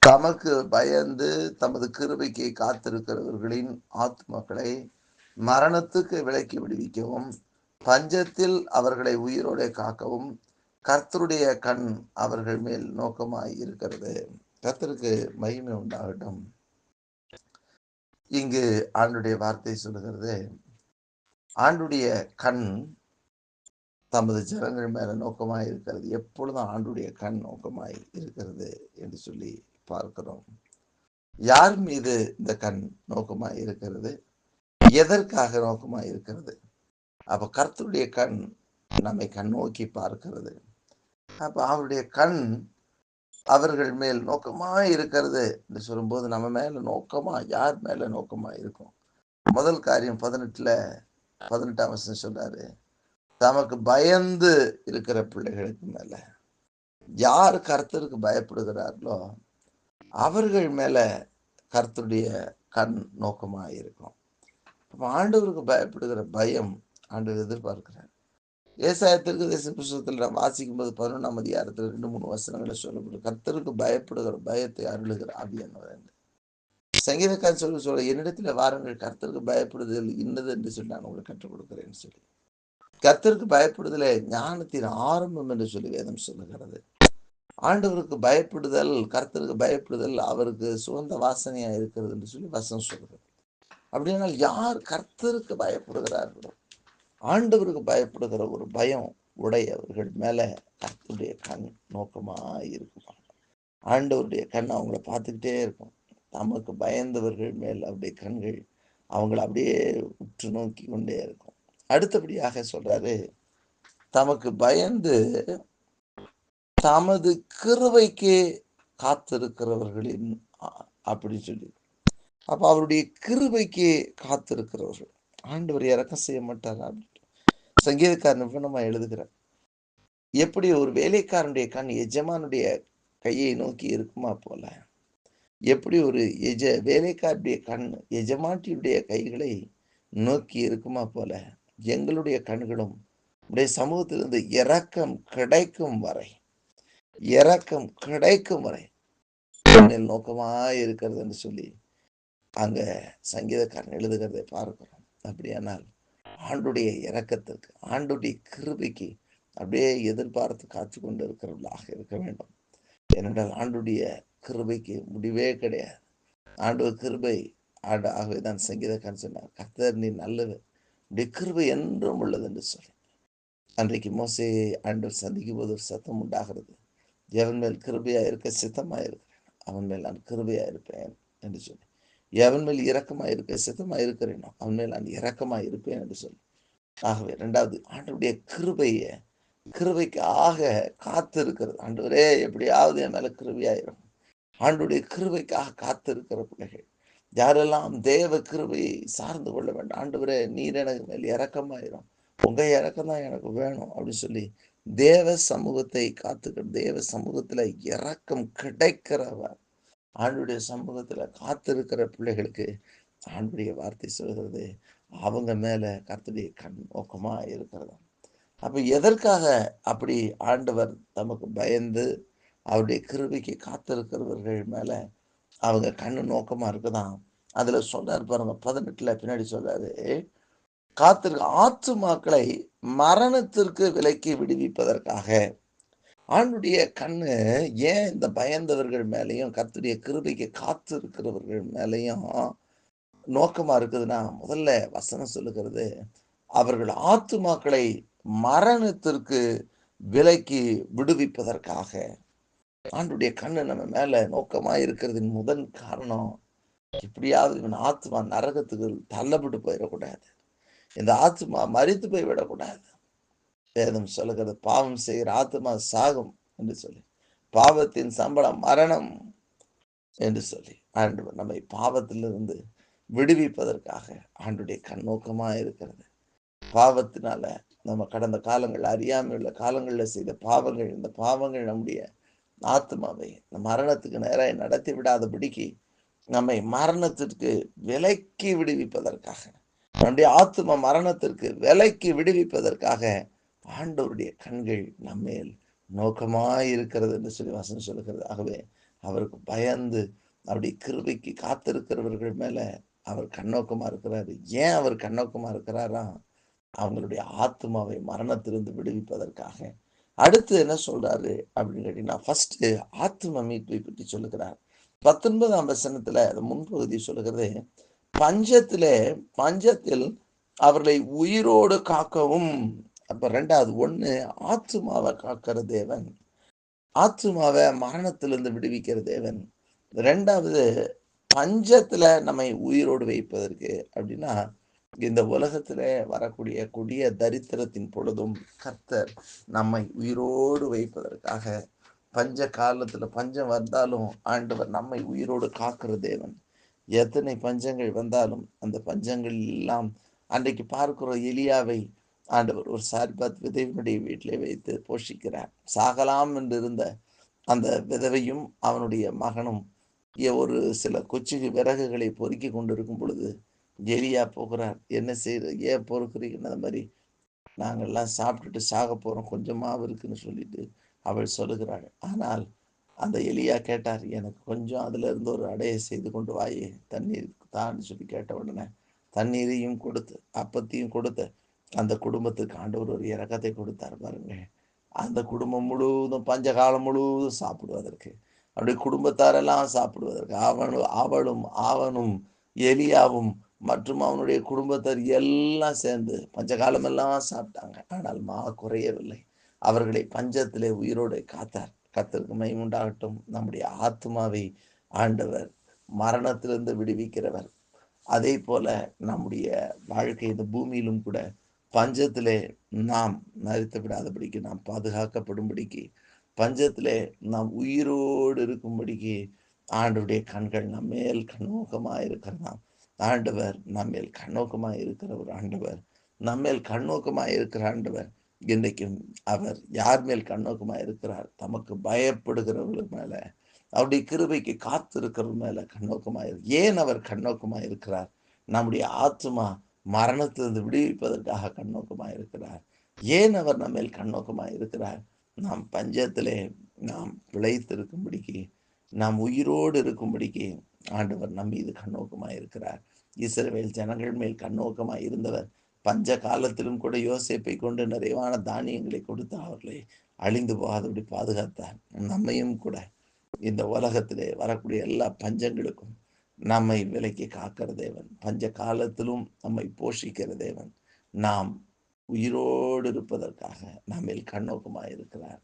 தமக்கு பயந்து தமது கிருபைக்கு காத்திருக்கிறவர்களின் ஆத்மாக்களை மரணத்துக்கு விலக்கி விடுவிக்கவும், பஞ்சத்தில் அவர்களை உயிரோட காக்கவும் கர்த்தருடைய கண் அவர்கள் மேல் நோக்கமாய் இருக்கிறது. கர்த்தருக்கு மகிமை உண்டாகட்டும். இங்கு ஆண்டுடைய வார்த்தை சொல்லுகிறது, ஆண்டுடைய கண் தமது ஜனங்கள் மேல நோக்கமாய் இருக்கிறது. எப்பொழுதும் ஆண்டுடைய கண் நோக்கமாய் இருக்கிறது என்று சொல்லி பார்க்கிறோம். யார் மீது இந்த கண் நோக்கமாய் இருக்கிறது? எதற்காக நோக்கமாய் இருக்கிறது? அப்ப கர்த்தருடைய கண் நம்மை கண்ணோக்கி பார்க்கிறது. அப்ப அவருடைய கண் அவர்கள் மேல் நோக்கமாய் இருக்கிறது என்று சொல்லும்போது, நம்ம மேல நோக்கமா, யார் மேல நோக்கமா இருக்கும்? முதல் காரியம் 18ஆம் வசனம் சொல்றாரு, தமக்கு பயந்து இருக்கிற பிள்ளைகளுக்கு மேல. யார் கர்த்தருக்கு பயப்படுகிறார்களோ அவர்கள் மேல கர்த்தருடைய கண் நோக்கமா இருக்கும். ஆண்டவருக்கு பயப்படுகிற பயம் ஆண்டவர் எதிர்பார்க்கிறார். ஏசாயா தீர்க்கதரிசன புத்தகத்தில் நாம் வாசிக்கும் போது 11ஆம் அதிகாரத்தில் 2-3 வசனங்களை சொல்லப்படும். கர்த்தருக்கு பயப்படுகிற பயத்தை அருளுகிற ஆவியானவர் என்று. சங்கீதக்காரன் சொல்ல என்னிடத்துல வாருங்கள், கர்த்தருக்கு பயப்படுதல் இன்னது என்று சொல்லி நான் உங்களுக்கு கற்றுக் கொடுக்கிறேன்னு சொல்லி. கர்த்தருக்கு பயப்படுதலே ஞானத்தின் ஆரம்பம் என்று சொல்லி வேதம் சொல்லுகிறது. ஆண்டவருக்கு பயப்படுதல், கர்த்தருக்கு பயப்படுதல் அவருக்கு சுகந்த வாசனையா இருக்கிறது என்று சொல்லி வசனம் சொல்லுகிறது. அப்படியானால் யார் கர்த்தருக்கு பயப்படுகிறார்களோ, ஆண்டவருக்கு பயப்படுகிற ஒரு பயம் உடையவர்கள் மேல கர்த்தருடைய கண் நோக்கமா இருக்குமா. ஆண்டவருடைய கண் அவங்கள பார்த்துக்கிட்டே இருக்கும். தமக்கு பயந்தவர்கள் மேல் அவருடைய கண்கள் அவங்கள அப்படியே உற்று நோக்கி கொண்டே இருக்கும். அடுத்தபடியாக சொல்றாரு, தமக்கு பயந்து தமது கிருபைக்கு காத்திருக்கிறவர்களின் அப்படி சொல்லி. அப்ப அவருடைய கிருபைக்கு காத்திருக்கிறவர்கள், ஆண்டவர் இறக்கம் செய்ய மாட்டார் அப்படின்ட்டு சங்கீதக்காரன் நிபுணமா எழுதுகிறார். எப்படி ஒரு வேலைக்காரனுடைய கண் எஜமானுடைய கையை நோக்கி இருக்குமா போல, எப்படி ஒரு வேலைக்காரனுடைய கண் எஜமாட்டியுடைய கைகளை நோக்கி இருக்குமா போல, எங்களுடைய கண்களும் உடைய சமூகத்திலிருந்து இரக்கம் கிடைக்கும் வரை நோக்கமாய் இருக்கிறது என்று சொல்லி அங்க சங்கீதக்காரன் எழுதுகிறதை பார்க்கிறோம். அப்படியானால் ஆண்டுடைய இரக்கத்திற்கு, ஆண்டுடைய கிருபைக்கு அப்படியே எதிர்பார்த்து காத்து கொண்டு இருக்கிறவர்களாக இருக்க வேண்டும். ஏனென்றால் ஆண்டுடைய கிருபைக்கு முடிவே கிடையாது. ஆண்டு கிருபை ஆகவேதான் சங்கீதக்காரன் சொன்னார், கர்த்தர் நீ நல்லவர், உடைய கிருபை என்றும் உள்ளது என்று சொல்லி. அன்றைக்கு மோசேயை ஆண்டவர் சந்திக்கும் போது ஒரு சத்தம் உண்டாகிறது, எவன் மேல் கிருபையா இருக்க சித்தமா இருக்கிறேன், அவன் மேல் நான் கிருபையா இருப்பேன் என்று சொல்லி. எவன் மேல் இரக்கமாக இருக்க சித்தமா இருக்கிறேனோ அவன் மேல் நான் இரக்கமாக இருப்பேன் என்று சொல்லி. ஆகவே 2வது ஆண்டவருடைய கிருபைக்காக காத்து இருக்கிறது. ஆண்டவரே எப்படியாவது என் மேல கிருபையாயிரும். ஆண்டவருடைய கிருபைக்காக காத்து இருக்கிற பிள்ளைகள் யாரெல்லாம் தேவ கிருபையை சார்ந்து கொள்ள வேண்டும். ஆண்டவரே நீர் எனக்கு மேல் இரக்கமாயிரும், உங்க இரக்கம் தான் எனக்கு வேணும் அப்படின்னு சொல்லி தேவ சமூகத்தை காத்துக்கிற, தேவ சமூகத்துல இரக்கம் கிடைக்கிறவர், ஆண்டுடைய சமூகத்துல காத்திருக்கிற பிள்ளைகளுக்கு ஆண்டுடைய வார்த்தை சொல்கிறது, அவங்க மேல கர்த்தருடைய கண் நோக்கமா இருக்கிறது. அப்ப எதற்காக அப்படி ஆண்டவர் தமக்கு பயந்து அவருடைய கிருபைக்கு காத்திருக்கிறவர்கள் மேல அவங்க கண்ணு நோக்கமா இருக்குதான். அதுல சொல்றாரு பாருங்க, 18 பின்னாடி சொல்றாரு, காத்திருக்க ஆத்துமாக்களை மரணத்திற்கு விலக்கி விடுவிப்பதற்காக. ஆண்டுடைய கண்ணு ஏன் இந்த பயந்தவர்கள் மேலையும் கர்த்தருடைய கிருபைக்கு காத்து இருக்கிறவர்கள் மேலையும் நோக்கமா இருக்குதுன்னா, முதல்ல வசனம் சொல்லுகிறது, அவர்கள் ஆத்துமாக்களை மரணத்திற்கு விலக்கி விடுவிப்பதற்காக. ஆண்டுடைய கண்ணு நம்ம மேல நோக்கமா இருக்கிறதின் முதல் காரணம், எப்படியாவது இவன் ஆத்மா நரகத்துக்கு தள்ளப்பட்டு போயிடக்கூடாது, இந்த ஆத்மா மரித்து போய் விடக்கூடாது. வேதம் சொல்லுகிறது, பாவம் செய்கிற ஆத்மா சாகும் என்று சொல்லி, பாவத்தின் சம்பளம் மரணம் என்று சொல்லி ஆண்டவர் நம்மை பாவத்திலிருந்து விடுவிப்பதற்காக ஆண்டுடைய கண்ணோக்கமா இருக்கிறது. பாவத்தினால நம்ம கடந்த காலங்கள், அறியாமையுள்ள காலங்களில் செய்த பாவங்கள், இந்த பாவங்கள் நம்முடைய ஆத்மாவை மரணத்துக்கு நேராக நடத்தி விடாதபடிக்கு நம்மை மரணத்திற்கு விலக்கி விடுவிப்பதற்காக, நம்முடைய ஆத்மா மரணத்திற்கு விலக்கி விடுவிப்பதற்காக ஆண்டவருடைய கண்கள் நம்மேல் நோக்கமாய் இருக்கிறது என்று சொல்லி வசனம் சொல்லுகிறது. ஆகவே அவருக்கு பயந்து அப்படி கிருபைக்கு காத்திருக்கிறவர்கள் மேல அவர் கண்ணோக்கமா இருக்கிறாரு. ஏன் அவர் கண்ணோக்கமா இருக்கிறாரா? அவங்களுடைய ஆத்துமாவை மரணத்திலிருந்து விடுவிப்பதற்காக. அடுத்து என்ன சொல்றாரு அப்படின்னு கேட்டீங்கன்னா, ஃபர்ஸ்ட் ஆத்தும மீட்பை பற்றி சொல்லுகிறார். 19ஆம் வசனத்துல அது முன்பகுதி சொல்லுகிறது, பஞ்சத்திலே பஞ்சத்தில் அவர்களை உயிரோடு காக்கவும். அப்ப 2வது 1 ஆத்துமாவ காக்கிற தேவன். ஆத்துமாவ மரணத்திலிருந்து விடுவிக்கிற தேவன். 2வது பஞ்சத்துல நம்மை உயிரோடு வைப்பதற்கு அப்படின்னா, இந்த உலகத்திலே வரக்கூடிய கொடிய தரித்திரத்தின் பொழுதும் கர்த்தர் நம்மை உயிரோடு வைப்பதற்காக, பஞ்ச காலத்துல பஞ்சம் வந்தாலும் ஆண்டவர் நம்மை உயிரோடு காக்கிற தேவன். எத்தனை பஞ்சங்கள் வந்தாலும் அந்த பஞ்சங்கள் எல்லாம் அன்றைக்கு பார்க்கிறோம், எலியாவை ஆண்டவர் ஒரு சாரிபாத் விதவையினுடைய வீட்டிலே வைத்து போஷிக்கிறார். சாகலாம் என்று இருந்த அந்த விதவையும் அவனுடைய மகனும் ஒரு சில கொச்சு விறகுகளை பொறுக்கி கொண்டிருக்கும் பொழுது எலியா போகிறார். என்ன செய்யுது, ஏன் பொறுக்கிறீங்கன்னு? அந்த மாதிரி நாங்கள்லாம் சாப்பிட்டுட்டு சாக போறோம், கொஞ்சம் மாவு இருக்குன்னு சொல்லிட்டு அவள் சொல்லுகிறாள். ஆனால் அந்த எலியா கேட்டார், எனக்கு கொஞ்சம் அதுல இருந்து ஒரு அடையை செய்து கொண்டு வாயே, தண்ணீர் தான்னு சொல்லி கேட்ட உடனே தண்ணீரையும் கொடுத்து அப்பத்தையும் கொடுத்து அந்த குடும்பத்துக்கு ஆண்டவர் ஒரு இரக்கத்தை கொடுத்தார் பாருங்க. அந்த குடும்பம் முழுவதும் பஞ்சகாலம் முழுவதும் சாப்பிடுவதற்கு, அப்படி குடும்பத்தாரெல்லாம் சாப்பிடுவதற்கு, அவளும் அவனும் எலியாவும் மற்றும் அவனுடைய குடும்பத்தார் எல்லாம் சேர்ந்து பஞ்சகாலம் எல்லாம் சாப்பிட்டாங்க. ஆனால் குறையவில்லை. அவர்களை பஞ்சத்திலே உயிரோடு காத்தார். கர்த்தருக்கு மகிமை உண்டாகட்டும். நம்முடைய ஆத்மாவை ஆண்டவர் மரணத்திலிருந்து விடுவிக்கிறவர். அதே போல நம்முடைய வாழ்க்கை இந்த பூமியிலும் கூட பஞ்சத்திலே நாம் மரித்து விடாதபடிக்கு, நாம் பாதுகாக்கப்படும்படிக்கு, பஞ்சத்திலே நாம் உயிரோடு இருக்கும்படிக்கு ஆண்டவருடைய கண்கள் நம்மேல் கண்ணோக்கமாக இருக்கிறதாம். ஆண்டவர் நம்மேல் கண்ணோக்கமாக இருக்கிற ஒரு ஆண்டவர், நம்மேல் கண்ணோக்கமாக இருக்கிற ஆண்டவர். இன்றைக்கும் அவர் யார் மேல் கண்ணோக்கமாக இருக்கிறார்? தமக்கு பயப்படுகிறவர்கள் மேல, அவருடைய கிருபைக்கு காத்திருக்கிறவர்கள் மேல கண்ணோக்கமாக. ஏன் அவர் கண்ணோக்கமாக இருக்கிறார்? நம்முடைய ஆத்துமா மரணத்திலிருந்து விடுவிப்பதற்காக கண்ணோக்கமாக இருக்கிறார். ஏன் அவர் நம்மேல் கண்ணோக்கமாக இருக்கிறார்? நாம் பஞ்சத்திலே நாம் பிழைத்திருக்கும்படிக்கு, நாம் உயிரோடு இருக்கும்படிக்கு ஆண்டவர் நம் மீது கண்ணோக்கமாக இருக்கிறார். இஸ்ரவேல் ஜனங்கள் மேல் கண்ணோக்கமாக இருந்தவர் பஞ்ச காலத்திலும் கூட யோசேப்பை கொண்டு நிறைவான தானியங்களை கொடுத்து அவர்களை அழிந்து போகாதபடி பாதுகாத்தார். நம்மையும் கூட இந்த உலகத்திலே வரக்கூடிய எல்லா பஞ்சங்களுக்கும் நம்மை விலக்கி காக்கிற தேவன், பஞ்ச காலத்திலும் நம்மை போஷிக்கிற தேவன், நாம் உயிரோடு இருப்பதற்காக நம்மேல் கண்ணோக்கமாக இருக்கிறார்.